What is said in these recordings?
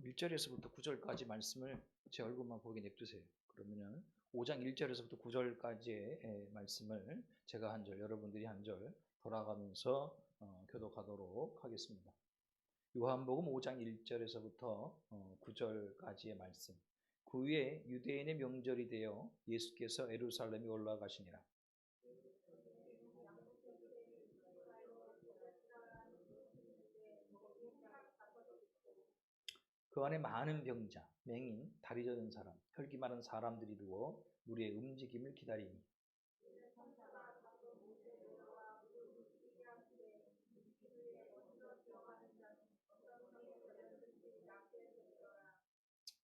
1절에서부터 9절까지 말씀을 제 얼굴만 보게 냅두세요. 그러면은 5장 1절에서부터 9절까지의 말씀을 제가 한 절, 여러분들이 한 절 돌아가면서 교독하도록 하겠습니다. 요한복음 5장 1절에서부터 9절까지의 말씀. 그 후에 유대인의 명절이 되어 예수께서 예루살렘에 올라가시니라. 그 안에 많은 병자, 맹인, 다리 저는 사람, 혈기 많은 사람들이 누워 우리의 움직임을 기다리니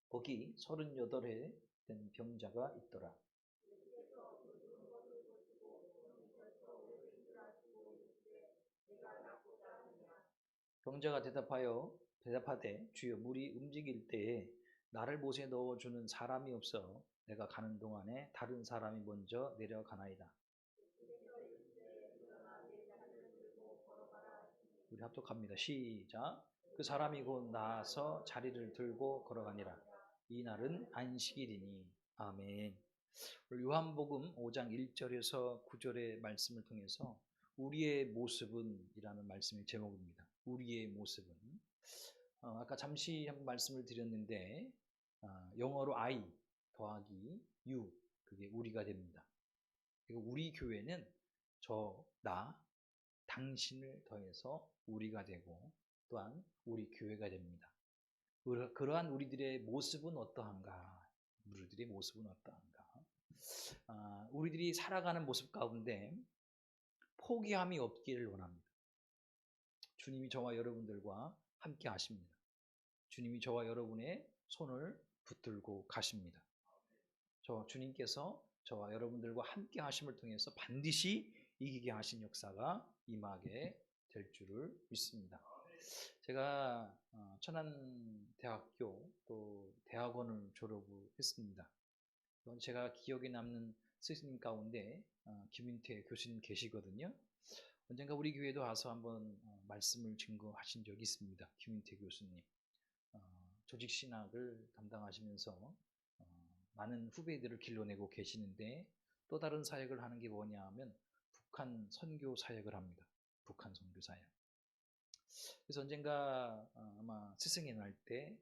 거기 38해 된 병자가 있더라. 병자가 대답하되 주여 물이 움직일 때에 나를 못에 넣어주는 사람이 없어 내가 가는 동안에 다른 사람이 먼저 내려가나이다. 우리 합독합니다. 시작. 그 사람이 곧 나아서 자리를 들고 걸어가니라. 이 날은 안식일이니. 아멘. 요한복음 5장 1절에서 9절의 말씀을 통해서 우리의 모습은 이라는 말씀의 제목입니다. 우리의 모습은. 아까 잠시 한번 말씀을 드렸는데 영어로 I 더하기 you, 그게 우리가 됩니다. 그리고 우리 교회는 나, 당신을 더해서 우리가 되고 또한 우리 교회가 됩니다. 그러한 우리들의 모습은 어떠한가? 우리들의 모습은 어떠한가? 우리들이 살아가는 모습 가운데 포기함이 없기를 원합니다. 주님이 저와 여러분들과 함께 하십니다. 주님이 저와 여러분의 손을 붙들고 가십니다. 주님께서 저와 여러분들과 함께 하심을 통해서 반드시 이기게 하신 역사가 임하게 될 줄을 믿습니다. 제가 천안대학교 또 대학원을 졸업을 했습니다. 제가 기억에 남는 스승님 가운데 김윤태 교수님 계시거든요. 언젠가 우리 교회도 와서 한번 말씀을 증거하신 적이 있습니다. 김윤태 교수님. 조직신학을 담당하시면서 많은 후배들을 길러내고 계시는데 또 다른 사역을 하는 게 뭐냐 하면 북한 선교 사역을 합니다. 북한 선교 사역. 그래서 언젠가 아마 스승의 날 때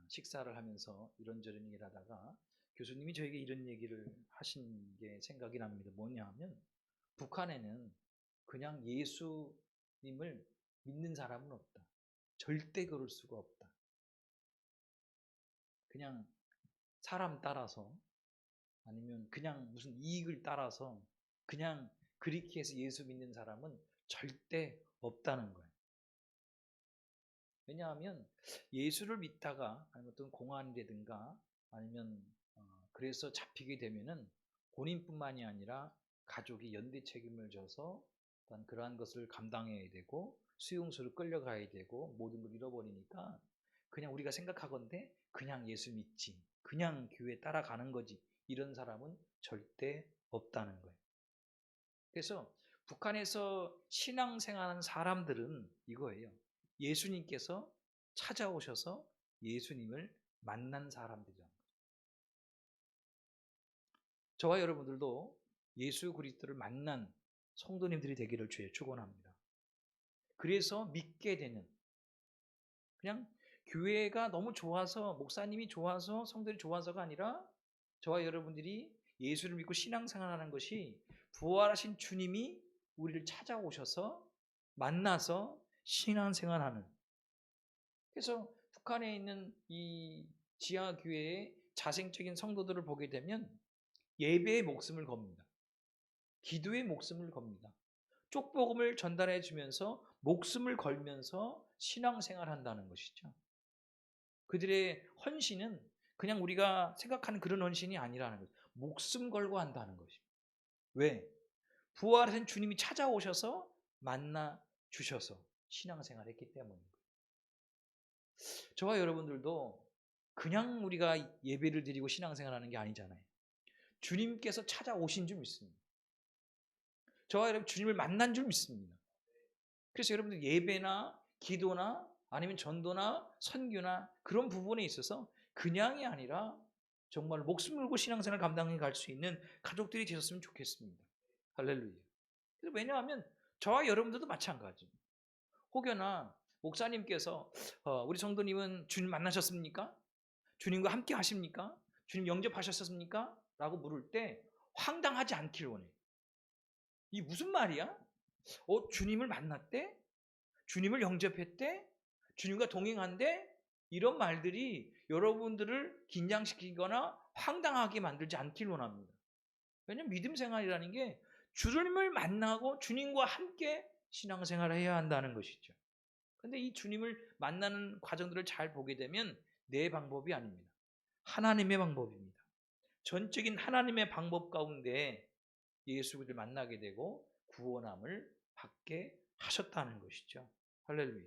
식사를 하면서 이런저런 얘기를 하다가 교수님이 저에게 이런 얘기를 하신 게 생각이 납니다. 뭐냐 하면 북한에는 그냥 예수님을 믿는 사람은 없다. 절대 그럴 수가 없다. 그냥 사람 따라서 아니면 그냥 무슨 이익을 따라서 그냥 그렇게 해서 예수 믿는 사람은 절대 없다는 거예요. 왜냐하면 예수를 믿다가 아니면 어떤 공안이라든가 아니면 그래서 잡히게 되면은 본인뿐만이 아니라 가족이 연대 책임을 져서 그러한 것을 감당해야 되고 수용소를 끌려가야 되고 모든 걸 잃어버리니까 그냥 우리가 생각하건대 그냥 예수 믿지, 그냥 교회 따라가는 거지, 이런 사람은 절대 없다는 거예요. 그래서 북한에서 신앙생활하는 사람들은 이거예요. 예수님께서 찾아오셔서 예수님을 만난 사람들이죠. 저와 여러분들도 예수 그리스도를 만난 성도님들이 되기를 주에 축원합니다. 그래서 믿게 되는, 그냥 교회가 너무 좋아서, 목사님이 좋아서, 성도들이 좋아서가 아니라 저와 여러분들이 예수를 믿고 신앙생활하는 것이 부활하신 주님이 우리를 찾아오셔서 만나서 신앙생활하는. 그래서 북한에 있는 이 지하교회의 자생적인 성도들을 보게 되면 예배에 목숨을 겁니다. 기도에 목숨을 겁니다. 쪽복음을 전달해 주면서 목숨을 걸면서 신앙생활한다는 것이죠. 그들의 헌신은 그냥 우리가 생각하는 그런 헌신이 아니라는 거죠. 목숨 걸고 한다는 것입니다. 왜? 부활하신 주님이 찾아오셔서 만나 주셔서 신앙생활했기 때문입니다. 저와 여러분들도 그냥 우리가 예배를 드리고 신앙생활하는 게 아니잖아요. 주님께서 찾아오신 줄 믿습니다. 저와 여러분 주님을 만난 줄 믿습니다. 그래서 여러분들 예배나 기도나 아니면 전도나 선교나 그런 부분에 있어서 그냥이 아니라 정말 목숨 걸고 신앙생활 감당해 갈 수 있는 가족들이 되셨으면 좋겠습니다. 할렐루야. 왜냐하면 저와 여러분들도 마찬가지. 혹여나 목사님께서 우리 성도님은 주님 만나셨습니까? 주님과 함께 하십니까? 주님 영접하셨습니까? 라고 물을 때 황당하지 않길 원해요. 이 무슨 말이야? 주님을 만났대? 주님을 영접했대? 주님과 동행한대? 이런 말들이 여러분들을 긴장시키거나 황당하게 만들지 않길 원합니다. 왜냐하면 믿음 생활이라는 게 주님을 만나고 주님과 함께 신앙생활을 해야 한다는 것이죠. 그런데 이 주님을 만나는 과정들을 잘 보게 되면 내 방법이 아닙니다. 하나님의 방법입니다. 전적인 하나님의 방법 가운데 예수를 만나게 되고 구원함을 받게 하셨다는 것이죠. 할렐루야.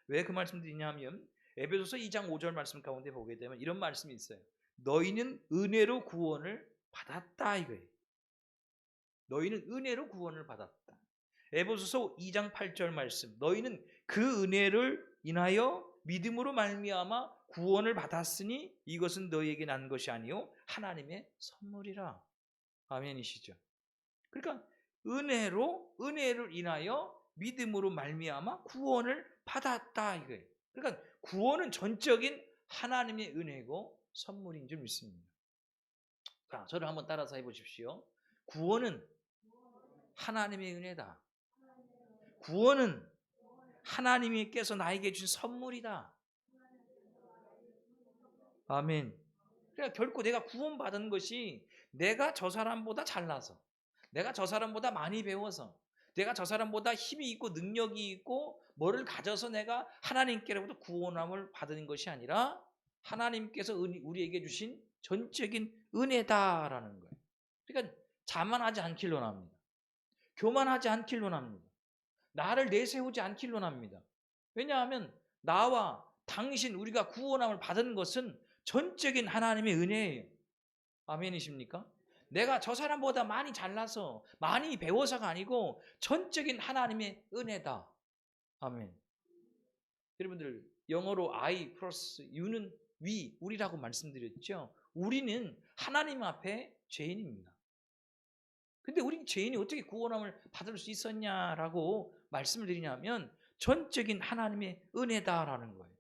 왜 그 말씀 드리냐면 에베소서 2장 5절 말씀 가운데 보게 되면 이런 말씀이 있어요. 너희는 은혜로 구원을 받았다 이거예요. 너희는 은혜로 구원을 받았다. 에베소서 2장 8절 말씀. 너희는 그 은혜를 인하여 믿음으로 말미암아 구원을 받았으니 이것은 너희에게 난 것이 아니요 하나님의 선물이라. 아멘이시죠. 그러니까 은혜를 인하여 믿음으로 말미암아 구원을 받았다 이거예요. 그러니까 구원은 전적인 하나님의 은혜고 선물인 줄 믿습니다. 자, 저를 한번 따라서 해보십시오. 구원은 하나님의 은혜다. 구원은 하나님께서 나에게 주신 선물이다. 아멘. 그러니까 결코 내가 구원받은 것이 내가 저 사람보다 잘나서, 내가 저 사람보다 많이 배워서, 내가 저 사람보다 힘이 있고 능력이 있고 뭐를 가져서 내가 하나님께로부터 구원함을 받은 것이 아니라 하나님께서 우리에게 주신 전적인 은혜다라는 거예요. 그러니까 자만하지 않길 원합니다. 교만하지 않길 원합니다. 나를 내세우지 않길 원합니다. 왜냐하면 나와 당신 우리가 구원함을 받은 것은 전적인 하나님의 은혜예요. 아멘이십니까? 내가 저 사람보다 많이 잘나서 많이 배워서가 아니고 전적인 하나님의 은혜다. 아멘. 여러분들 영어로 I 플러스 U는 we, 우리라고 말씀드렸죠. 우리는 하나님 앞에 죄인입니다. 근데 우리 죄인이 어떻게 구원함을 받을 수 있었냐라고 말씀을 드리냐면 전적인 하나님의 은혜다라는 거예요.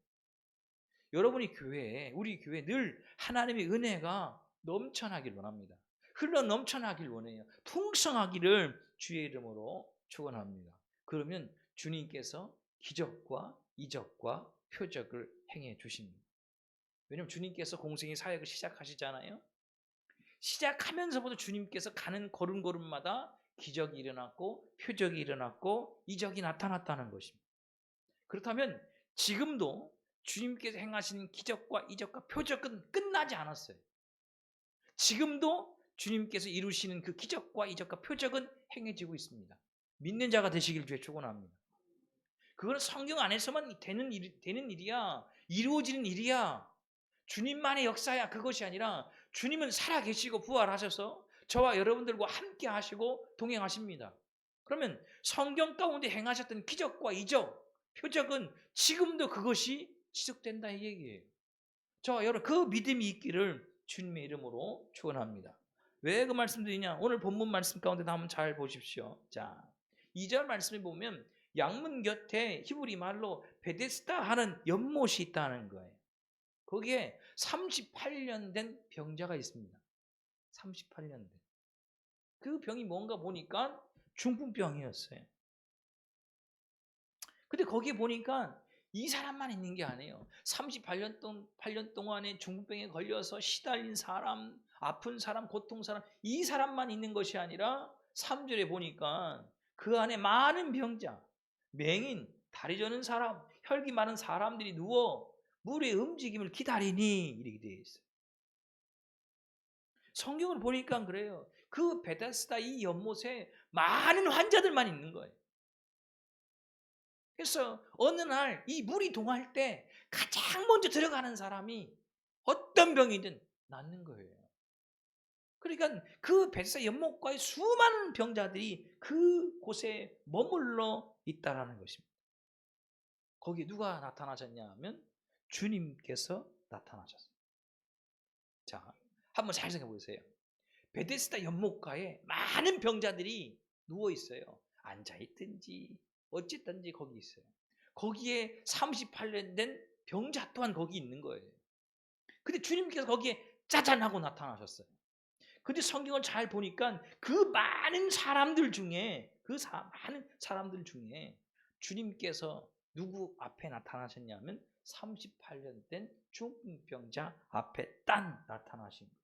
여러분이 교회에, 우리 교회에 늘 하나님의 은혜가 넘쳐나길 원합니다. 흘러 넘쳐나길 원해요. 풍성하기를 주의 이름으로 축원합니다. 그러면 주님께서 기적과 이적과 표적을 행해 주십니다. 왜냐하면 주님께서 공생의 사역을 시작하시잖아요. 시작하면서부터 주님께서 가는 걸음걸음마다 기적이 일어났고 표적이 일어났고 이적이 나타났다는 것입니다. 그렇다면 지금도 주님께서 행하시는 기적과 이적과 표적은 끝나지 않았어요. 지금도 주님께서 이루시는 그 기적과 이적과 표적은 행해지고 있습니다. 믿는 자가 되시길 주에 축원합니다. 그건 성경 안에서만 되는 일이야. 이루어지는 일이야. 주님만의 역사야. 그것이 아니라 주님은 살아계시고 부활하셔서 저와 여러분들과 함께 하시고 동행하십니다. 그러면 성경 가운데 행하셨던 기적과 이적, 표적은 지금도 그것이 지속된다 이 얘기예요. 저와 여러분 그 믿음이 있기를 주님의 이름으로 축원합니다. 왜 그 말씀드리냐? 오늘 본문 말씀 가운데 한번 잘 보십시오. 자, 2절 말씀에 보면 양문 곁에 히브리 말로 베데스다 하는 연못이 있다는 거예요. 거기에 38년 된 병자가 있습니다. 38년 된. 그 병이 뭔가 보니까 중풍병이었어요. 근데 거기에 보니까 이 사람만 있는 게 아니에요. 38년 동안에 중풍병에 걸려서 시달린 사람, 아픈 사람, 고통 사람, 이 사람만 있는 것이 아니라 3절에 보니까 그 안에 많은 병자, 맹인, 다리 저는 사람, 혈기 많은 사람들이 누워 물의 움직임을 기다리니 이렇게 되어 있어요. 성경을 보니까 그래요. 그 베데스다 이 연못에 많은 환자들만 있는 거예요. 그래서 어느 날 이 물이 동할 때 가장 먼저 들어가는 사람이 어떤 병이든 낫는 거예요. 그러니까 그 베데스다 연못가의 수많은 병자들이 그곳에 머물러 있다라는 것입니다. 거기에 누가 나타나셨냐 하면 주님께서 나타나셨어요. 자, 한번 잘 생각해 보세요. 베데스다 연못가에 많은 병자들이 누워 있어요. 앉아 있든지 어쨌든지 거기 있어요. 거기에 38년 된 병자 또한 거기 있는 거예요. 근데 주님께서 거기에 짜잔 하고 나타나셨어요. 근데 성경을 잘 보니까 그 많은 사람들 중에 많은 사람들 중에 주님께서 누구 앞에 나타나셨냐면 38년 된 중풍병자 앞에 딱 나타나신 거예요.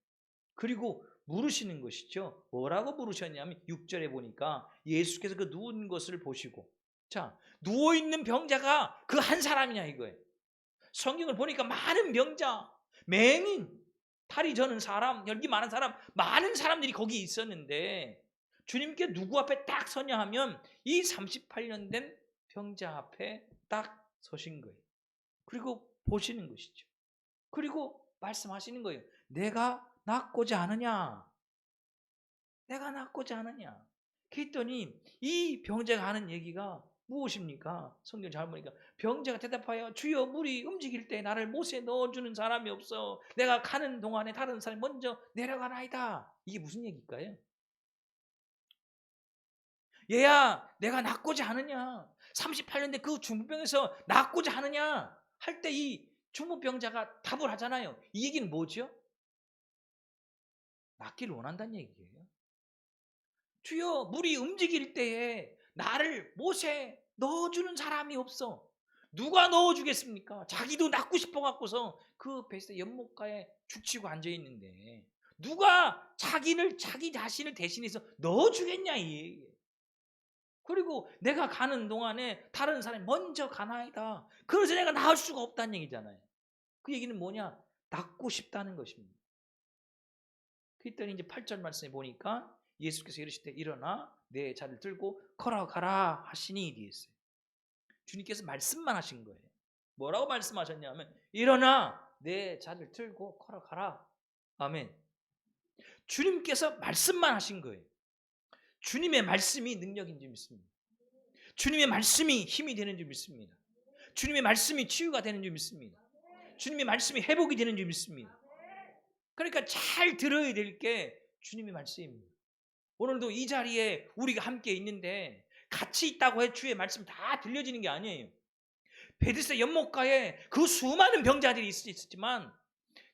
그리고 물으시는 것이죠. 뭐라고 물으셨냐면 6절에 보니까 예수께서 그 누운 것을 보시고, 자, 누워있는 병자가 그 한 사람이냐 이거예요. 성경을 보니까 많은 병자, 맹인, 다리 저는 사람, 열기 많은 사람, 많은 사람들이 거기 있었는데 주님께 누구 앞에 딱 서냐 하면 이 38년 된 병자 앞에 딱 서신 거예요. 그리고 보시는 것이죠. 그리고 말씀하시는 거예요. 내가 낫고자 하느냐? 내가 낫고자 하느냐? 그랬더니 이 병자가 하는 얘기가 무엇입니까? 성경 잘 보니까 병자가 대답하여 주여 물이 움직일 때 나를 못에 넣어주는 사람이 없어. 내가 가는 동안에 다른 사람이 먼저 내려가나이다. 이게 무슨 얘기일까요? 얘야 내가 낫고자 하느냐? 38년 된 그 중풍병에서 낫고자 하느냐? 할 때 이 중풍병자가 답을 하잖아요. 이 얘기는 뭐죠? 낫기를 원한다는 얘기예요. 주여 물이 움직일 때에 나를 못에 넣어주는 사람이 없어. 누가 넣어주겠습니까? 자기도 낫고 싶어 갖고서 그 베스트 연못가에 죽치고 앉아있는데 누가 자기 자신을 대신해서 넣어주겠냐 이 얘기예요. 그리고 내가 가는 동안에 다른 사람이 먼저 가나이다. 그래서 내가 나을 수가 없다는 얘기잖아요. 그 얘기는 뭐냐? 낫고 싶다는 것입니다. 그랬더니 이제 8절 말씀에 보니까 예수께서 이르실 때 일어나 내 자리를 들고 걸어가라 하시니 뒤에 있어요. 주님께서 말씀만 하신 거예요. 뭐라고 말씀하셨냐면 일어나 내 자리를 들고 걸어가라. 아멘. 주님께서 말씀만 하신 거예요. 주님의 말씀이 능력인 줄 믿습니다. 주님의 말씀이 힘이 되는 줄 믿습니다. 주님의 말씀이 치유가 되는 줄 믿습니다. 주님의 말씀이 회복이 되는 줄 믿습니다. 그러니까 잘 들어야 될 게 주님의 말씀입니다. 오늘도 이 자리에 우리가 함께 있는데 같이 있다고 해 주의 말씀 다 들려지는 게 아니에요. 베데스다 연못가에 그 수많은 병자들이 있었지만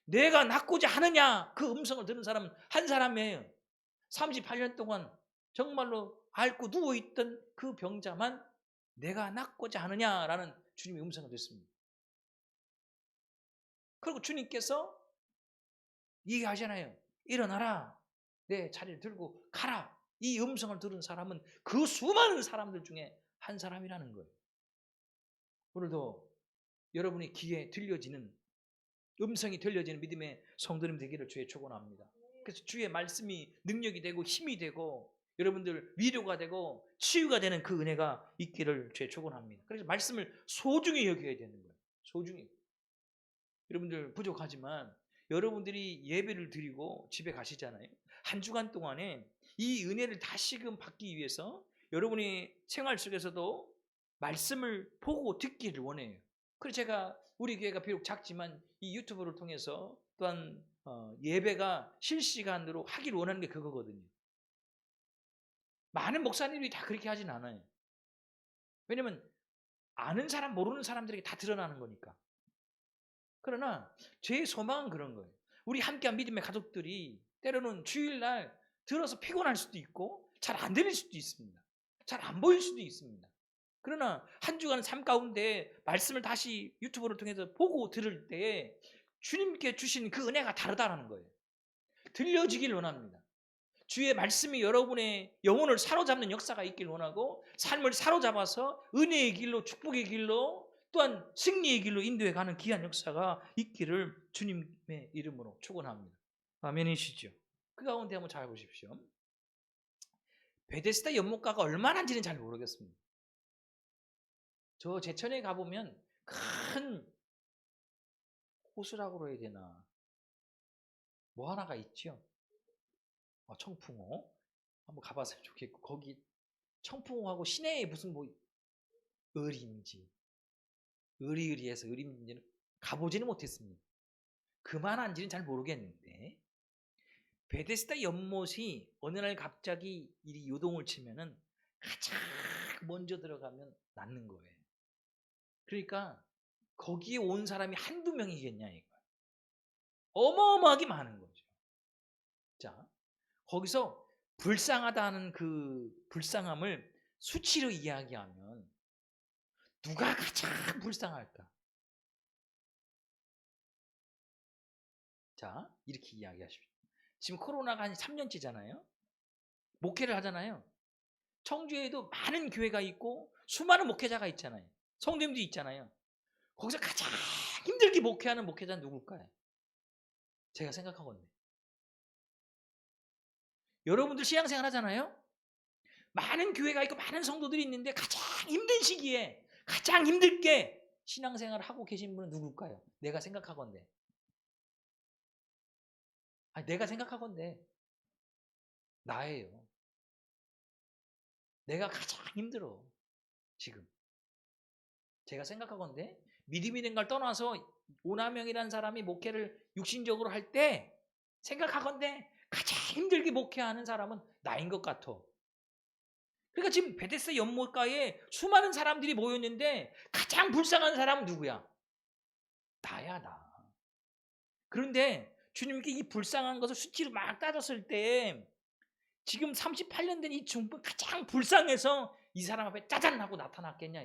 내가 낫고자 하느냐 그 음성을 들은 사람은 한 사람이에요. 38년 동안 정말로 앓고 누워있던 그 병자만 내가 낫고자 하느냐라는 주님의 음성을 듣습니다. 그리고 주님께서 얘기하잖아요. 일어나라. 내 자리를 들고 가라. 이 음성을 들은 사람은 그 수많은 사람들 중에 한 사람이라는 거예요. 오늘도 여러분의 귀에 들려지는 음성이 들려지는 믿음의 성도님 되기를 주의 축원합니다. 그래서 주의 말씀이 능력이 되고 힘이 되고 여러분들 위로가 되고 치유가 되는 그 은혜가 있기를 주의 축원합니다. 그래서 말씀을 소중히 여겨야 되는 거예요. 소중히. 여러분들 부족하지만 여러분들이 예배를 드리고 집에 가시잖아요. 한 주간 동안에 이 은혜를 다시금 받기 위해서 여러분이 생활 속에서도 말씀을 보고 듣기를 원해요. 그래서 제가 우리 교회가 비록 작지만 이 유튜브를 통해서 또한 예배가 실시간으로 하길 원하는 게 그거거든요. 많은 목사님들이 다 그렇게 하진 않아요. 왜냐면 아는 사람 모르는 사람들에게 다 드러나는 거니까. 그러나 제 소망은 그런 거예요. 우리 함께한 믿음의 가족들이 때로는 주일날 들어서 피곤할 수도 있고 잘 안 들릴 수도 있습니다. 잘 안 보일 수도 있습니다. 그러나 한 주간 삶 가운데 말씀을 다시 유튜브를 통해서 보고 들을 때 주님께 주신 그 은혜가 다르다는 거예요. 들려지길 원합니다. 주의 말씀이 여러분의 영혼을 사로잡는 역사가 있길 원하고 삶을 사로잡아서 은혜의 길로 축복의 길로 또한 승리의 길로 인도해 가는 귀한 역사가 있기를 주님의 이름으로 축원합니다. 아멘이시죠? 그 가운데 한번 잘 보십시오. 베데스다 연못가가 얼마나인지는 잘 모르겠습니다. 저 제천에 가보면 큰 호수라고 해야 되나 뭐 하나가 있죠. 청풍호 한번 가봤으면 좋겠고 거기 청풍호하고 시내에 무슨 뭐 을인지 의리의리해서 의림진진을 가보지는 못했습니다. 그만한지는 잘 모르겠는데 베데스다 연못이 어느 날 갑자기 이 요동을 치면은 가장 먼저 들어가면 낫는 거예요. 그러니까 거기에 온 사람이 한두 명이겠냐 이거. 어마어마하게 많은 거죠. 자, 거기서 불쌍하다는 그 불쌍함을 수치로 이야기하면 누가 가장 불쌍할까? 자, 이렇게 이야기하십시오. 지금 코로나가 한 3년째잖아요. 목회를 하잖아요. 청주에도 많은 교회가 있고 수많은 목회자가 있잖아요. 성도님도 있잖아요. 거기서 가장 힘들게 목회하는 목회자는 누굴까요? 제가 생각하거든요. 여러분들 신앙생활 하잖아요. 많은 교회가 있고 많은 성도들이 있는데 가장 힘든 시기에 가장 힘들게 신앙생활을 하고 계신 분은 누굴까요? 내가 생각하건대. 아니, 내가 생각하건대 나예요. 내가 가장 힘들어 지금. 제가 생각하건대 믿음이 된 걸 떠나서 오남영이라는 사람이 목회를 육신적으로 할 때 생각하건대 가장 힘들게 목회하는 사람은 나인 것 같아. 그러니까 지금 베데스다 연못가에 수많은 사람들이 모였는데 가장 불쌍한 사람은 누구야? 나야, 나. 그런데 주님께 이 불쌍한 것을 수치로 막 따졌을 때 지금 38년 된 이 중풍 가장 불쌍해서 이 사람 앞에 짜잔 하고 나타났겠냐.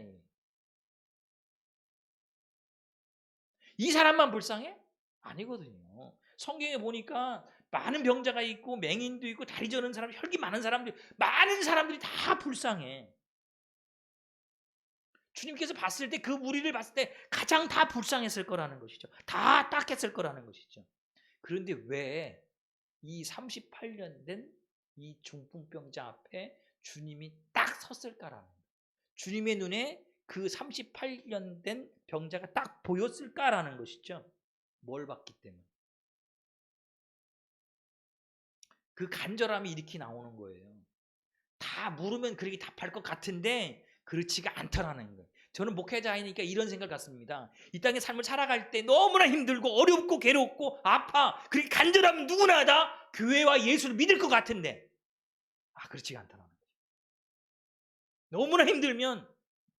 이 사람만 불쌍해? 아니거든요. 성경에 보니까 많은 병자가 있고 맹인도 있고 다리 저는 사람, 혈기 많은 사람들, 많은 사람들이 다 불쌍해. 주님께서 봤을 때 그 무리를 봤을 때 가장 다 불쌍했을 거라는 것이죠. 다 딱했을 거라는 것이죠. 그런데 왜 이 38년 된 이 중풍병자 앞에 주님이 딱 섰을까라는 거예요. 주님의 눈에 그 38년 된 병자가 딱 보였을까라는 것이죠. 뭘 봤기 때문에. 그 간절함이 이렇게 나오는 거예요. 다 물으면 그렇게 답할 것 같은데 그렇지가 않더라는 거예요. 저는 목회자이니까 이런 생각 같습니다. 이 땅의 삶을 살아갈 때 너무나 힘들고 어렵고 괴롭고 아파. 그렇게 간절하면 누구나 다 교회와 예수를 믿을 것 같은데 그렇지가 않더라는 거예요. 너무나 힘들면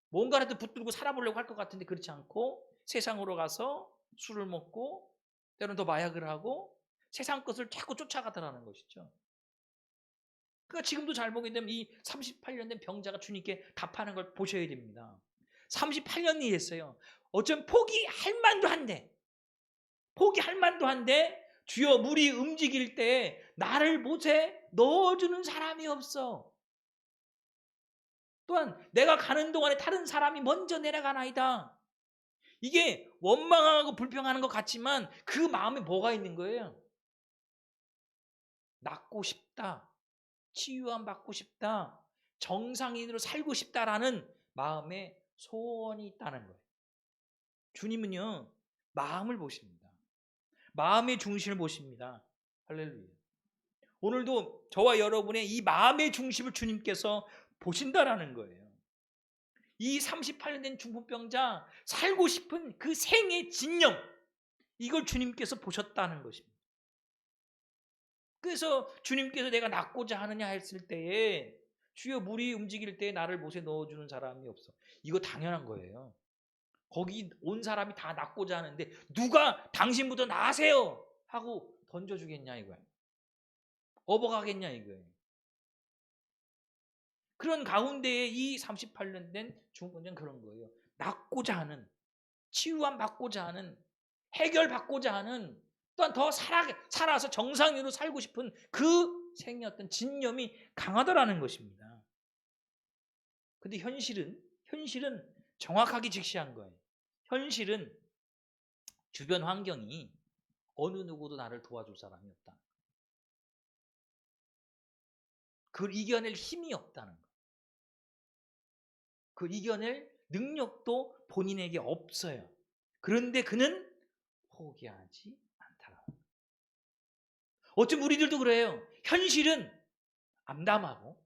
뭔가라도 붙들고 살아보려고 할 것 같은데 그렇지 않고 세상으로 가서 술을 먹고 때로는 더 마약을 하고 세상 것을 자꾸 쫓아가더라는 것이죠. 그러니까 지금도 잘 보게 되면 이 38년 된 병자가 주님께 답하는 걸 보셔야 됩니다. 38년이 됐어요. 어쩜 포기할 만도 한데 주여 물이 움직일 때 나를 못에 넣어주는 사람이 없어. 또한 내가 가는 동안에 다른 사람이 먼저 내려가나이다. 이게 원망하고 불평하는 것 같지만 그 마음에 뭐가 있는 거예요? 낫고 싶다. 치유함 받고 싶다. 정상인으로 살고 싶다라는 마음에 소원이 있다는 거예요. 주님은요, 마음을 보십니다. 마음의 중심을 보십니다. 할렐루야. 오늘도 저와 여러분의 이 마음의 중심을 주님께서 보신다라는 거예요. 이 38년 된 중풍병자 살고 싶은 그 생의 진영, 이걸 주님께서 보셨다는 것입니다. 그래서 주님께서 내가 낫고자 하느냐 했을 때에 주여 물이 움직일 때 나를 못에 넣어주는 사람이 없어. 이거 당연한 거예요. 거기 온 사람이 다 낫고자 하는데 누가 당신부터 나으세요 하고 던져주겠냐 이거야. 업어가겠냐 이거예요. 그런 가운데에 이 38년 된 중풍병자는 그런 거예요. 낫고자 하는, 치유함 받고자 하는, 해결받고자 하는, 또한 더 살아서 정상인으로 살고 싶은 그 생의 어떤 진념이 강하더라는 것입니다. 근데 현실은 정확하게 직시한 거예요. 현실은 주변 환경이 어느 누구도 나를 도와줄 사람이 없다. 그걸 이겨낼 힘이 없다는 거예요. 그걸 이겨낼 능력도 본인에게 없어요. 그런데 그는 포기하지 않더라. 어쩜 우리들도 그래요. 현실은 암담하고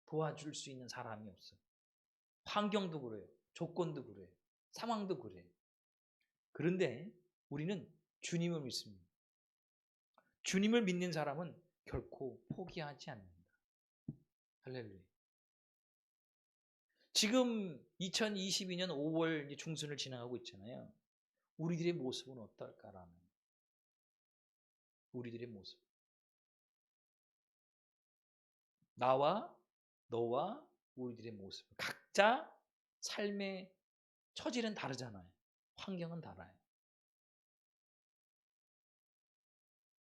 도와줄 수 있는 사람이 없어요. 환경도 그래요. 조건도 그래요. 상황도 그래요. 그런데 우리는 주님을 믿습니다. 주님을 믿는 사람은 결코 포기하지 않는다. 할렐루야. 지금 2022년 5월 중순을 지나가고 있잖아요. 우리들의 모습은 어떨까라는, 우리들의 모습. 나와 너와 우리들의 모습. 각자 삶의 처지는 다르잖아요. 환경은 달라요.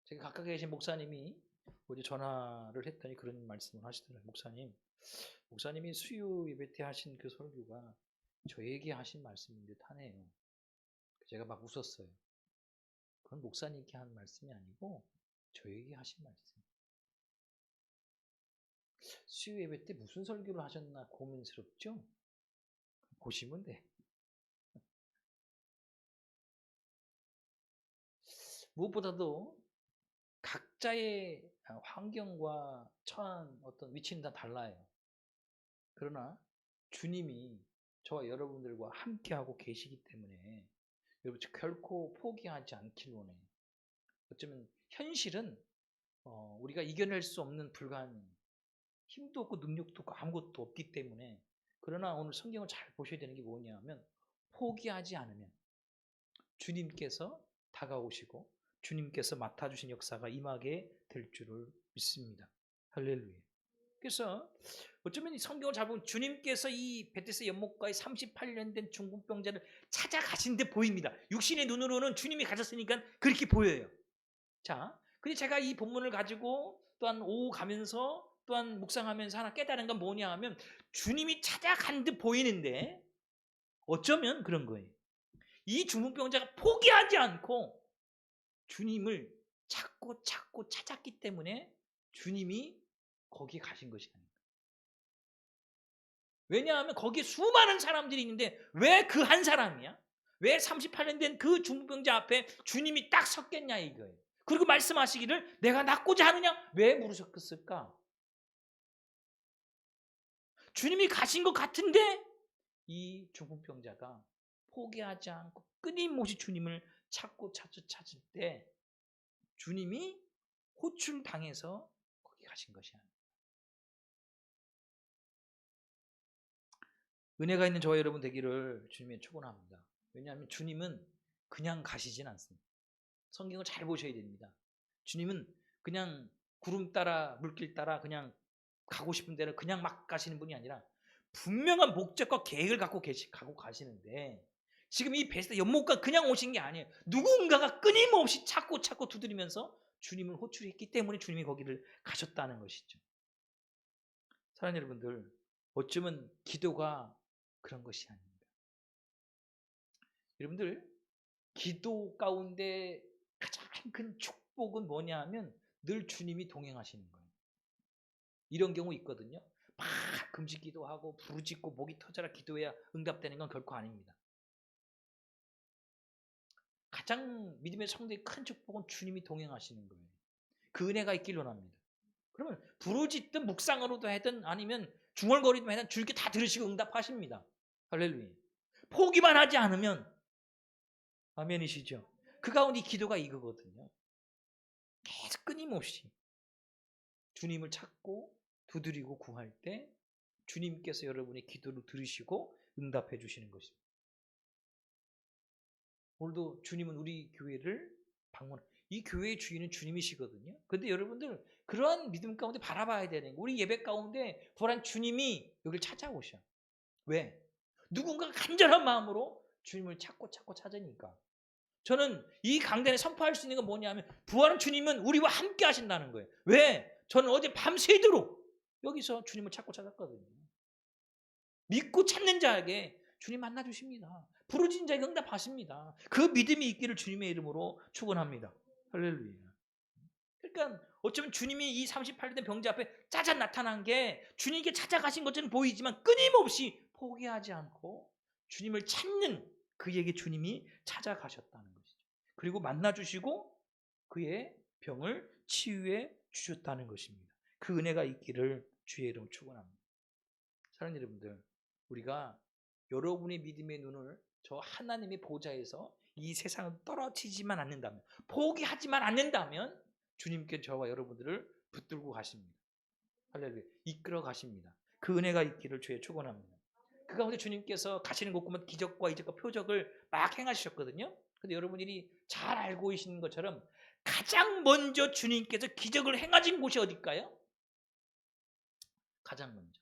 제가 가까이 계신 목사님이 어제 전화를 했더니 그런 말씀을 하시더라고요. 목사님이 수요 예배 때 하신 그 설교가 저에게 하신 말씀인 듯 하네요. 제가 막 웃었어요. 그건 목사님께 한 말씀이 아니고 저에게 하신 말씀. 수요 예배 때 무슨 설교를 하셨나 고민스럽죠? 보시면 돼. 무엇보다도 각자의 환경과 처한 어떤 위치는 다 달라요. 그러나 주님이 저와 여러분들과 함께하고 계시기 때문에 여러분 결코 포기하지 않길 원해요. 어쩌면 현실은 우리가 이겨낼 수 없는 불가능, 힘도 없고 능력도 없고 아무것도 없기 때문에, 그러나 오늘 성경을 잘 보셔야 되는 게 뭐냐면 포기하지 않으면 주님께서 다가오시고 주님께서 맡아주신 역사가 임하게 될 줄을 믿습니다. 할렐루야. 그래서 어쩌면 이 성경을 잘 보면 주님께서 이 베데스다 연못가에 38년 된 중풍병자를 찾아가신 데 보입니다. 육신의 눈으로는 주님이 가셨으니까 그렇게 보여요. 자, 근데 제가 이 본문을 가지고 또한 오후 가면서 또한 묵상하면서 하나 깨달은 건 뭐냐 하면 주님이 찾아간 듯 보이는데 어쩌면 그런 거예요. 이 중풍병자가 포기하지 않고 주님을 찾고 찾았기 때문에 주님이 거기 가신 것이 아닙니다. 왜냐하면 거기에 수많은 사람들이 있는데 왜 그 한 사람이야? 왜 38년 된 그 중풍병자 앞에 주님이 딱 섰겠냐 이거예요. 그리고 말씀하시기를 내가 낫고자 하느냐? 왜 물으셨을까? 주님이 가신 것 같은데 이 중풍병자가 포기하지 않고 끊임없이 주님을 찾을 때 주님이 호출당해서 거기 가신 것이 아닙니다. 은혜가 있는 저와 여러분 되기를 주님의 축원합니다. 왜냐하면 주님은 그냥 가시진 않습니다. 성경을 잘 보셔야 됩니다. 주님은 그냥 구름 따라 물길 따라 그냥 가고 싶은 데를 그냥 막 가시는 분이 아니라 분명한 목적과 계획을 갖고 가고 가시는데, 지금 이 베데스다 연못가 그냥 오신 게 아니에요. 누군가가 끊임없이 찾고 두드리면서 주님을 호출했기 때문에 주님이 거기를 가셨다는 것이죠. 사랑하는 여러분들, 어쩌면 기도가 그런 것이 아닙니다. 여러분들, 기도 가운데 가장 큰 축복은 뭐냐 하면 늘 주님이 동행하시는 거예요. 이런 경우 있거든요. 막 금식 기도하고 부르짖고 목이 터져라 기도해야 응답되는 건 결코 아닙니다. 가장 믿음의 성도의 큰 축복은 주님이 동행하시는 거예요. 그 은혜가 있길 원합니다. 그러면 부르짖든 묵상으로도 하든 아니면 중얼거리든 하든 주님께 다 들으시고 응답하십니다. 할렐루야. 포기만 하지 않으면, 아멘이시죠? 그 가운데 기도가 이거거든요. 계속 끊임없이 주님을 찾고 두드리고 구할 때 주님께서 여러분의 기도를 들으시고 응답해 주시는 것입니다. 오늘도 주님은 우리 교회를 이 교회의 주인은 주님이시거든요. 그런데 여러분들 그러한 믿음 가운데 바라봐야 되는 거, 우리 예배 가운데 부활한 주님이 여기를 찾아오셔. 왜? 누군가가 간절한 마음으로 주님을 찾고 찾으니까. 저는 이 강단에 선포할 수 있는 건 뭐냐면 부활한 주님은 우리와 함께 하신다는 거예요. 왜? 저는 어제 밤새도록 여기서 주님을 찾고 찾았거든요. 믿고 찾는 자에게 주님 만나주십니다. 부르짖은 자에게 응답하십니다. 그 믿음이 있기를 주님의 이름으로 축원합니다. 할렐루야. 그러니까 어쩌면 주님이 이 38년 된 병자 앞에 짜잔 나타난 게 주님께 찾아가신 것처럼 보이지만 끊임없이 포기하지 않고 주님을 찾는 그에게 주님이 찾아가셨다는 것이죠. 그리고 만나주시고 그의 병을 치유해 주셨다는 것입니다. 그 은혜가 있기를 주의 이름으로 축원합니다. 사랑하는 여러분들, 우리가 여러분의 믿음의 눈을 저 하나님의 보좌에서 이 세상은 떨어지지만 않는다면, 포기하지만 않는다면 주님께 저와 여러분들을 붙들고 가십니다. 할렐루야. 이끌어 가십니다. 그 은혜가 있기를 주에 축원합니다. 그 가운데 주님께서 가시는 곳 보면 기적과 이적과 표적을 막 행하셨거든요. 근데 여러분들이 잘 알고 계시는 것처럼 가장 먼저 주님께서 기적을 행하신 곳이 어딜까요? 가장 먼저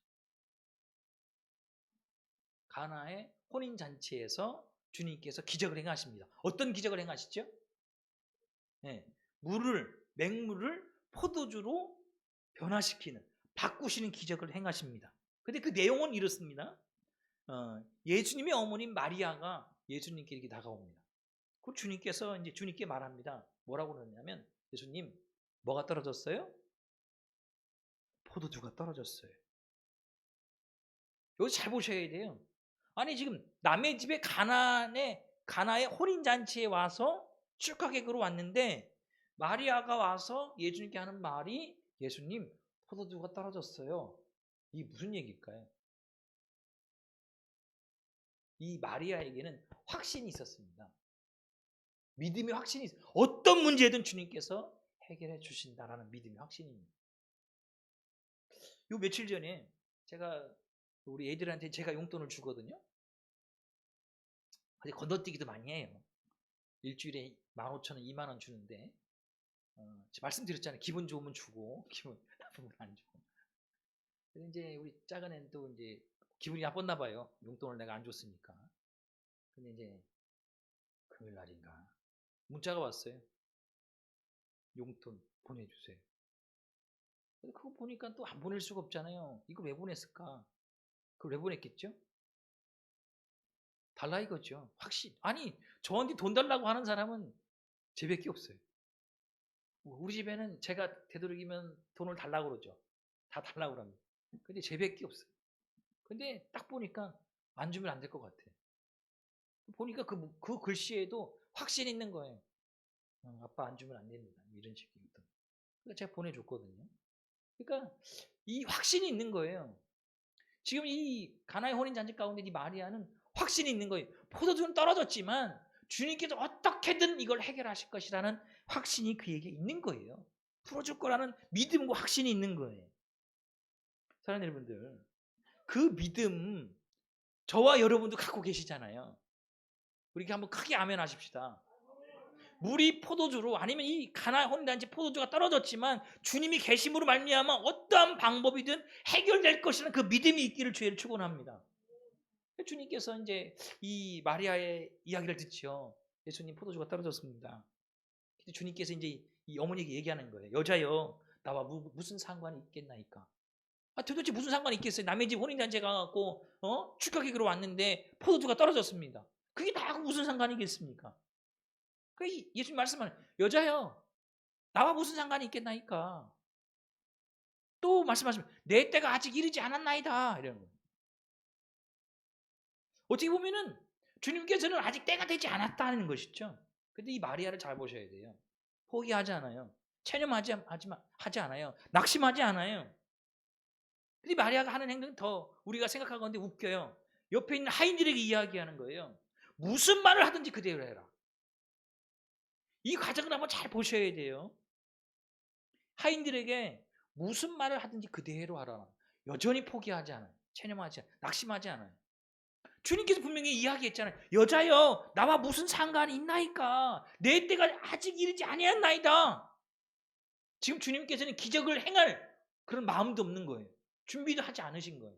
가나의 혼인잔치에서 주님께서 기적을 행하십니다. 어떤 기적을 행하시죠? 네, 맹물을 포도주로 변화시키는, 바꾸시는 기적을 행하십니다. 근데 그 내용은 이렇습니다. 예수님의 어머님 마리아가 예수님께 이렇게 다가옵니다. 그 주님께서 이제 주님께 말합니다. 뭐라고 그러냐면, 예수님, 뭐가 떨어졌어요? 포도주가 떨어졌어요. 여기 잘 보셔야 돼요. 아니, 지금 남의 집에 가나의 혼인잔치에 와서 축하객으로 왔는데, 마리아가 와서 예수님께 하는 말이, 예수님, 포도주가 떨어졌어요. 이게 무슨 얘기일까요? 이 마리아에게는 확신이 있었습니다. 믿음의 확신이 있어요. 어떤 문제든 주님께서 해결해 주신다라는 믿음의 확신입니다. 요 며칠 전에 제가 우리 애들한테 제가 용돈을 주거든요. 근데 건너뛰기도 많이 해요. 일주일에 15,000원, 2만 원 주는데, 말씀드렸잖아요. 기분 좋으면 주고 기분 나쁘면 안 주고. 근데 이제 우리 작은 애는 또 이제 기분이 나빴나 봐요. 용돈을 내가 안 줬으니까. 근데 이제 금요일 날인가 문자가 왔어요. 용돈 보내주세요. 근데 그거 보니까 또 안 보낼 수가 없잖아요. 이거 왜 보냈을까? 그걸 왜 보냈겠죠? 달라 이거죠. 확신. 아니, 저한테 돈 달라고 하는 사람은 제밖에 없어요. 우리 집에는 제가 되도록이면 돈을 달라고 그러죠. 다 달라고 그럽니다. 근데 제밖에 없어요. 근데 딱 보니까 안 주면 안 될 것 같아. 보니까 그 글씨에도 확신 있는 거예요. 아빠 안 주면 안 됩니다. 이런 식이거든. 그러니까 제가 보내줬거든요. 그러니까 이 확신이 있는 거예요. 지금 이 가나의 혼인잔치 가운데 이 마리아는 확신이 있는 거예요. 포도주는 떨어졌지만 주님께서 어떻게든 이걸 해결하실 것이라는 확신이 그에게 있는 거예요. 풀어줄 거라는 믿음과 확신이 있는 거예요. 사랑하는 여러분들, 그 믿음 저와 여러분도 갖고 계시잖아요. 우리 한번 크게 아멘 하십시다. 물이 포도주로, 아니면 이 가나의 혼인잔치 포도주가 떨어졌지만 주님이 계심으로 말미암아 어떠한 방법이든 해결될 것이라는 그 믿음이 있기를 주의를 축원합니다. 주님께서 이제 이 마리아의 이야기를 듣죠. 예수님, 포도주가 떨어졌습니다. 근데 주님께서 이제 이 어머니에게 얘기하는 거예요. 여자여, 나와 무슨 상관이 있겠나이까? 도대체 무슨 상관이 있겠어요? 남의 집 혼인잔치 가갖고 축하객으로 왔는데 포도주가 떨어졌습니다. 그게 나하고 무슨 상관이겠습니까? 그 예수님 말씀하는, 여자여, 나와 무슨 상관이 있겠나이까? 또 말씀하시면, 내 때가 아직 이르지 않았나이다, 이러는 거예요. 어떻게 보면은 주님께서는 아직 때가 되지 않았다는 것이죠. 근데 이 마리아를 잘 보셔야 돼요. 포기하지 않아요. 체념하지 않아요. 낙심하지 않아요. 근데 마리아가 하는 행동은 더 우리가 생각하건대 웃겨요. 옆에 있는 하인들에게 이야기하는 거예요. 무슨 말을 하든지 그대로 해라. 이 과정을 한번 잘 보셔야 돼요. 하인들에게 무슨 말을 하든지 그대로 하라. 여전히 포기하지 않아요. 체념하지 않아요. 낙심하지 않아요. 주님께서 분명히 이야기했잖아요. 여자여, 나와 무슨 상관이 있나이까? 내 때가 아직 이르지 아니었나이다. 지금 주님께서는 기적을 행할 그런 마음도 없는 거예요. 준비도 하지 않으신 거예요.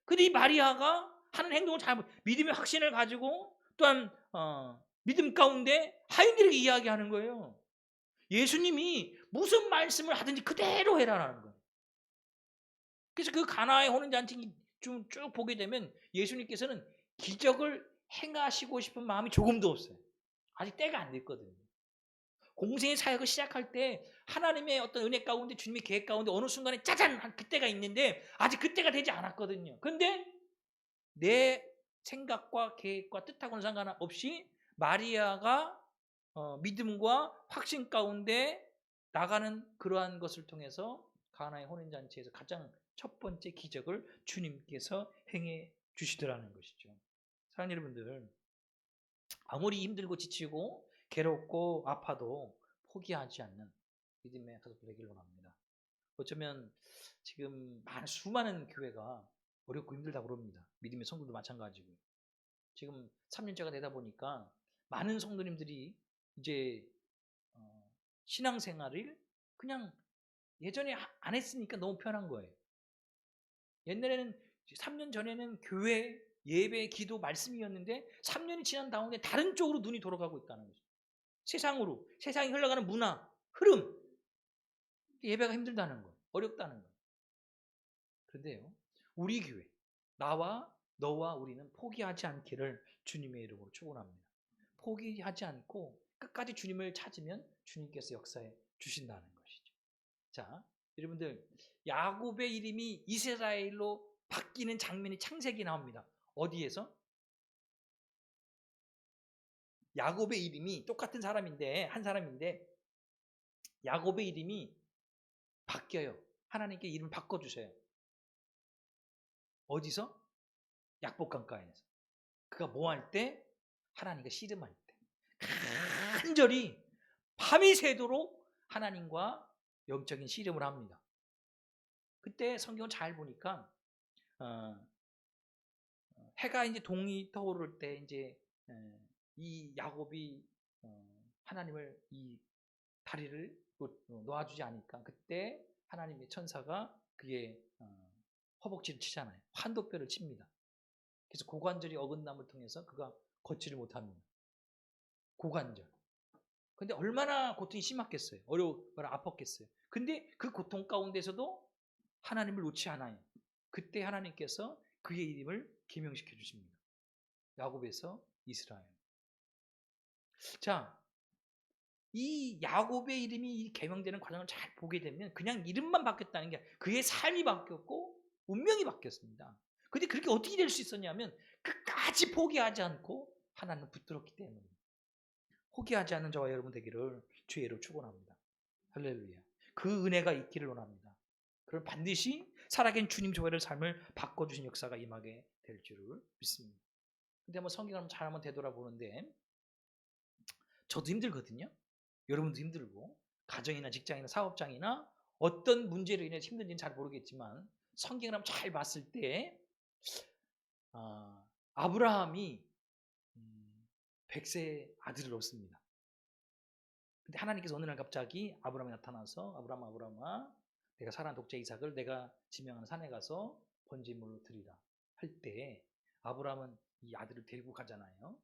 근데 이 마리아가 하는 행동을 믿음의 확신을 가지고, 또한 믿음 가운데 하인들에게 이야기하는 거예요. 예수님이 무슨 말씀을 하든지 그대로 해라라는 거예요. 그래서 그 가나의 혼인잔치 쭉 보게 되면 예수님께서는 기적을 행하시고 싶은 마음이 조금도 없어요. 아직 때가 안 됐거든요. 공생의 사역을 시작할 때 하나님의 어떤 은혜 가운데, 주님의 계획 가운데 어느 순간에 짜잔 한 그때가 있는데 아직 그때가 되지 않았거든요. 근데 내 생각과 계획과 뜻하고는 상관없이 마리아가 믿음과 확신 가운데 나가는 그러한 것을 통해서 가나의 혼인잔치에서 가장 첫 번째 기적을 주님께서 행해 주시더라는 것이죠. 사랑하는 여러분들, 아무리 힘들고 지치고 괴롭고 아파도 포기하지 않는 믿음의 가족들 되기를 원합니다. 어쩌면 지금 수많은 교회가 어렵고 힘들다고 그럽니다. 믿음의 성도도 마찬가지고. 지금 3년째가 되다 보니까 많은 성도님들이 이제 신앙생활을 그냥 예전에 안 했으니까 너무 편한 거예요. 옛날에는 3년 전에는 교회, 예배, 기도, 말씀이었는데 3년이 지난 다음에 다른 쪽으로 눈이 돌아가고 있다는 거죠. 세상으로, 세상이 흘러가는 문화, 흐름. 예배가 힘들다는 거예요. 어렵다는 거예요. 그런데요, 우리 교회, 나와 너와 우리는 포기하지 않기를 주님의 이름으로 축원합니다. 포기하지 않고 끝까지 주님을 찾으면 주님께서 역사해 주신다는 것이죠. 자, 여러분들, 야곱의 이름이 이스라엘로 바뀌는 장면이 창세기 나옵니다. 어디에서? 야곱의 이름이 똑같은 사람인데, 한 사람인데 야곱의 이름이 바뀌어요. 하나님께 이름을 바꿔주세요. 어디서? 약복강가에서. 그가 뭐 할 때? 하나님과 씨름할 때. 간절히 밤이 새도록 하나님과 영적인 씨름을 합니다. 그때 성경을 잘 보니까 해가 이제 동이 떠오를 때 이제 이 야곱이 하나님을 이 다리를 놓아주지 않으니까 그때 하나님의 천사가 그의 허벅지를 치잖아요. 환도뼈를 칩니다. 그래서 고관절이 어긋남을 통해서 그가 걷지를 못합니다. 고관절. 근데 얼마나 고통이 심했겠어요. 얼마나 아팠겠어요. 근데 그 고통 가운데서도 하나님을 놓지 않아요. 그때 하나님께서 그의 이름을 기명시켜 주십니다. 야곱에서 이스라엘. 자, 이 야곱의 이름이 개명되는 과정을 잘 보게 되면 그냥 이름만 바뀌었다는 게 그의 삶이 바뀌었고 운명이 바뀌었습니다. 근데 그렇게 어떻게 될 수 있었냐면 끝까지 포기하지 않고 하나님을 붙들었기 때문입니다. 포기하지 않는 저와 여러분 되기를 주의 이름으로 축원합니다. 할렐루야. 그 은혜가 있기를 원합니다. 그럼 반드시 살아계신 주님 저와의 삶을 바꿔주신 역사가 임하게 될 줄을 믿습니다. 근데 한번 성경을 잘 한번 되돌아보는데 저도 힘들거든요. 여러분도 힘들고 가정이나 직장이나 사업장이나 어떤 문제로 인해서 힘든지는 잘 모르겠지만 성경을 한번 잘 봤을 때 아브라함이 100세 아들을 얻습니다. 근데 하나님께서 어느 날 갑자기 아브라함이 나타나서 아브라함아 내가 사랑하는 독자 이삭을 내가 지명하는 산에 가서 번제물로 드리라 할 때 아브라함은 이 아들을 데리고 가잖아요.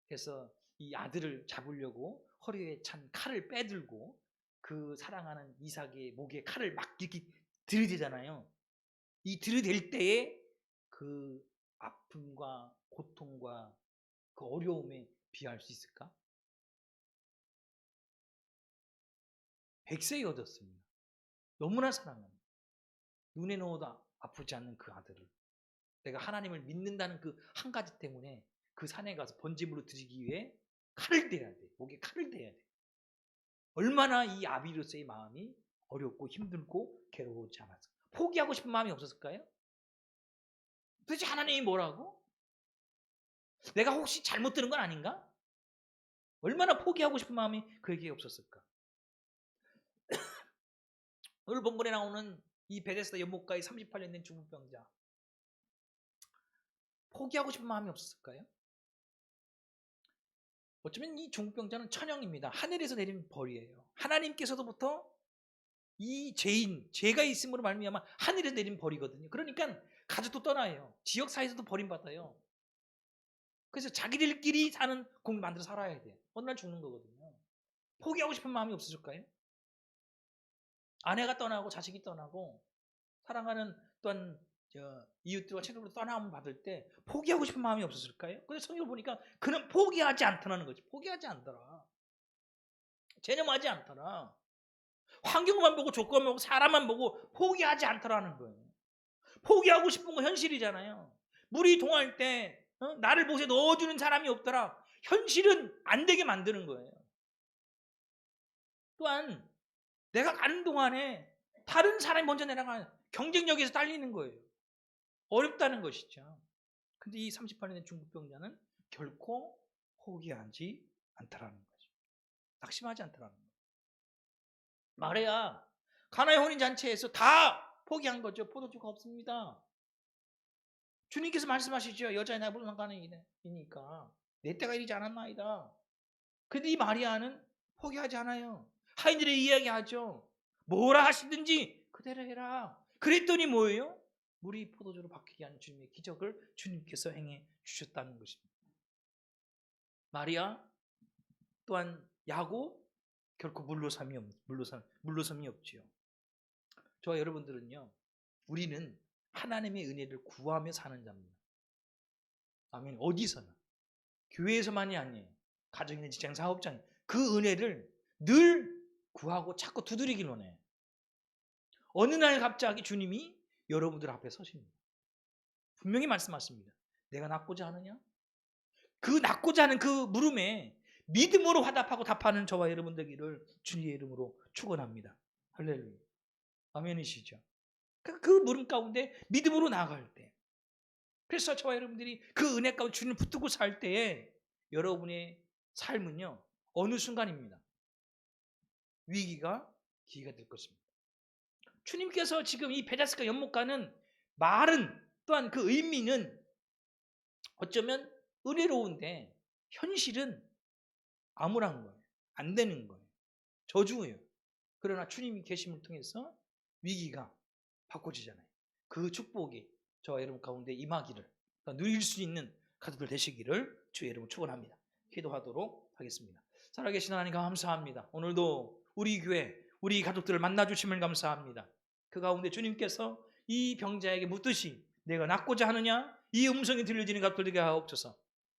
그래서 이 아들을 잡으려고 허리에 찬 칼을 빼들고 그 사랑하는 이삭의 목에 칼을 막 이렇게 들이대잖아요. 이 들이댈 때에 그 아픔과 고통과 그 어려움에 비할 수 있을까? 100세에 얻었습니다. 너무나 사랑합니다. 눈에 넣어도 아프지 않는 그 아들을 내가 하나님을 믿는다는 그 한 가지 때문에 그 산에 가서 번제물로 드리기 위해 칼을 대야 돼. 목에 칼을 대야 돼. 얼마나 이 아비로서의 마음이 어렵고 힘들고 괴로우지 않았을까? 포기하고 싶은 마음이 없었을까요? 도대체 하나님이 뭐라고? 내가 혹시 잘못 들은 건 아닌가? 얼마나 포기하고 싶은 마음이 그에게 없었을까? 오늘 본문에 나오는 이 베데스다 연못가의 38년 된 중풍병자 포기하고 싶은 마음이 없었을까요? 어쩌면 이 중풍병자는 천형입니다. 하늘에서 내린 벌이에요. 하나님께서도부터 이 죄가 있음으로 말미암아 하늘에서 내린 벌이거든요. 그러니까 가족도 떠나요. 지역 사회에서도 버림받아요. 그래서 자기들끼리 사는 공을 만들어 살아야 돼요. 어느 날 죽는 거거든요. 포기하고 싶은 마음이 없으실까요? 아내가 떠나고 자식이 떠나고 사랑하는 또한 이웃들과 친구들 떠남을 받을 때 포기하고 싶은 마음이 없었을까요? 그래서 성경을 보니까 그는 포기하지 않더라는 거지. 포기하지 않더라. 체념하지 않더라. 환경만 보고 조건만 보고 사람만 보고 포기하지 않더라는 거예요. 포기하고 싶은 거 현실이잖아요. 물이 동할 때 나를 못에 넣어주는 사람이 없더라. 현실은 안 되게 만드는 거예요. 또한 내가 가는 동안에 다른 사람이 먼저 내려가는 경쟁력에서 딸리는 거예요. 어렵다는 것이죠. 근데 이 38년의 중풍병자는 결코 포기하지 않더라는 거죠. 낙심하지 않더라는 거죠. 마리아 가나의 혼인잔치에서 다 포기한 거죠. 포도주가 없습니다. 주님께서 말씀하시죠. 여자의 나이 무슨 상관이니까 내 때가 이르지 않았나이다. 근데 이 마리아는 포기하지 않아요. 하인들의 이야기하죠. 뭐라 하시든지 그대로 해라. 그랬더니 뭐예요? 물이 포도주로 바뀌게 하는 주님의 기적을 주님께서 행해 주셨다는 것입니다. 마리아 또한 야곱 결코 물러섬이 없지요. 저와 여러분들은요, 우리는 하나님의 은혜를 구하며 사는 자입니다. 아멘. 어디서나 교회에서만이 아니에요. 가정이나 직장, 사업장 그 은혜를 늘 구하고 자꾸 두드리길 원해요. 어느 날 갑자기 주님이 여러분들 앞에 서십니다. 분명히 말씀하십니다. 내가 낳고자 하느냐? 그 낳고자 하는 그 물음에 믿음으로 화답하고 답하는 저와 여러분 되기를 주님의 이름으로 축원합니다. 할렐루야. 아멘이시죠? 그 물음 가운데 믿음으로 나아갈 때, 그래서 저와 여러분들이 그 은혜 가운데 주님을 붙들고 살 때에 여러분의 삶은요 어느 순간입니다. 위기가 기회가 될 것입니다. 주님께서 지금 이 베다스다 연못가는 말은 또한 그 의미는 어쩌면 은혜로운데 현실은 암울한 거예요. 안 되는 거예요. 저주예요. 그러나 주님이 계심을 통해서 위기가 바꿔지잖아요. 그 축복이 저와 여러분 가운데 임하기를 누릴 수 있는 가족들 되시기를 주의 이름으로 축원합니다. 기도하도록 하겠습니다. 살아계신 하나님 감사합니다. 오늘도 우리 교회 우리 가족들을 만나주심을 감사합니다. 그 가운데 주님께서 이 병자에게 묻듯이 내가 낫고자 하느냐? 이 음성이 들려지는 가족들 되게 하옵소서.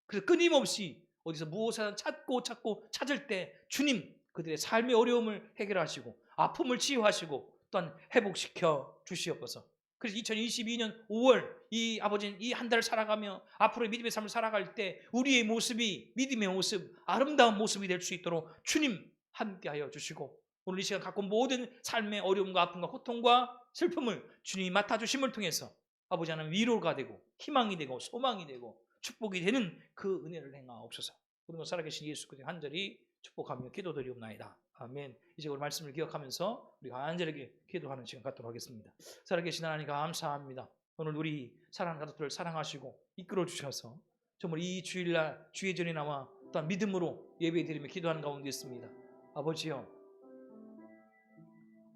그래서 끊임없이 어디서 무엇을 찾고 찾을 때 주님 그들의 삶의 어려움을 해결하시고 아픔을 치유하시고 또한 회복시켜 주시옵소서. 그래서 2022년 5월 이 아버지는 이 한 달을 살아가며 앞으로 믿음의 삶을 살아갈 때 우리의 모습이 믿음의 모습, 아름다운 모습이 될 수 있도록 주님 함께하여 주시고 오늘 이 시간 갖고 모든 삶의 어려움과 아픔과 고통과 슬픔을 주님이 맡아주심을 통해서 아버지 하나님 위로가 되고 희망이 되고 소망이 되고 축복이 되는 그 은혜를 행하옵소서. 모든 것 살아계신 예수 그리스도의 간절히 축복하며 기도드리옵나이다. 아멘. 이제 우리 말씀을 기억하면서 우리가 간절하게 기도하는 시간 갖도록 하겠습니다. 살아계신 하나님 감사합니다. 오늘 우리 사랑하는 가족들을 사랑하시고 이끌어 주셔서 정말 이 주일날 주의 전에 나와 또한 믿음으로 예배드리며 기도하는 가운데 있습니다. 아버지요,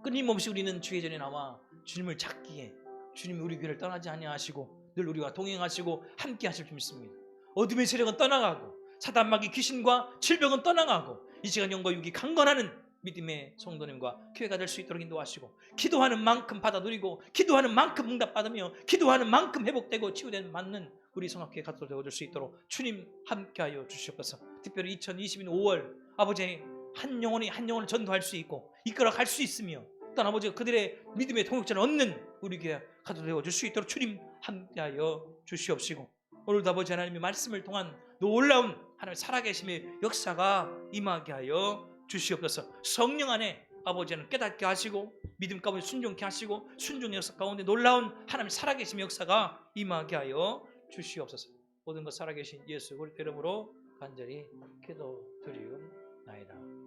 끊임없이 우리는 주의 전에 나와 주님을 찾기에 주님이 우리 교회를 떠나지 아니하시고 늘 우리와 동행하시고 함께 하실 줄 믿습니다. 어둠의 세력은 떠나가고 사단마귀 귀신과 질병은 떠나가고 이 시간 영과 육이 강건하는 믿음의 성도님과 교회가 될 수 있도록 인도하시고 기도하는 만큼 받아 누리고 기도하는 만큼 응답받으며 기도하는 만큼 회복되고 치유되는 맞는 우리 성악교회 가족들 되어줄 수 있도록 주님 함께하여 주시옵소서. 특별히 2022년 5월 아버지의 한 영혼을 전도할 수 있고 이끌어갈 수 있으며 또한 아버지가 그들의 믿음의 동역자를 얻는 우리 교회 가족들 되어줄 수 있도록 주님 함께하여 주시옵시고 오늘도 아버지 하나님의 말씀을 통한 놀라운 하나님의 살아계심의 역사가 임하게 하여 주시옵소서. 성령 안에 아버지 하나님 깨닫게 하시고 믿음 가운데 순종케 하시고 순종의 역사 가운데 놀라운 하나님의 살아계심의 역사가 임하게 하여 주시옵소서. 모든 것 살아계신 예수 그리스도 이름으로 간절히 기도드리옵나이다.